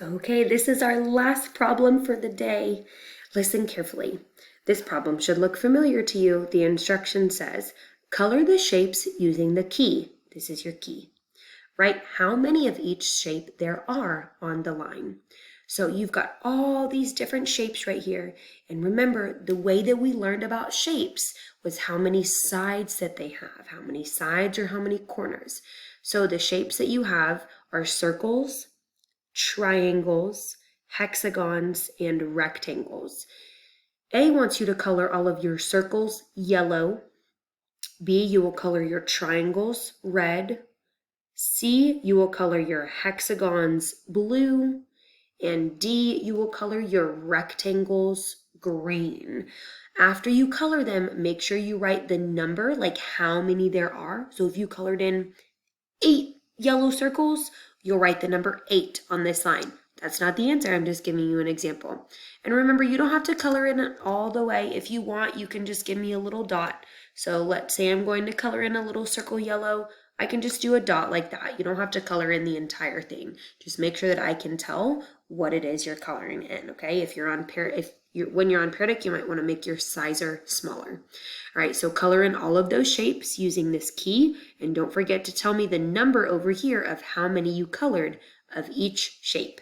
Okay, this is our last problem for the day. Listen carefully. This problem should look familiar to you. The instruction says, color the shapes using the key. This is your key. Write how many of each shape there are on the line. So you've got all these different shapes right here. And remember, the way that we learned about shapes was how many sides that they have, how many sides or how many corners. So the shapes that you have are circles, triangles, hexagons, and rectangles. A wants you to color all of your circles yellow. B, you will color your triangles red. C, you will color your hexagons blue. And D, you will color your rectangles green. After you color them, make sure you write the number, like how many there are. So if you colored in 8 yellow circles, you'll write the number 8 on this line. That's not the answer, I'm just giving you an example. And remember, you don't have to color in all the way. If you want, you can just give me a little dot. So let's say I'm going to color in a little circle yellow. I can just do a dot like that. You don't have to color in the entire thing. Just make sure that I can tell what it is you're coloring in, okay? When you're on Periodic, you might want to make your sizer smaller. All right, so color in all of those shapes using this key, and don't forget to tell me the number over here of how many you colored of each shape.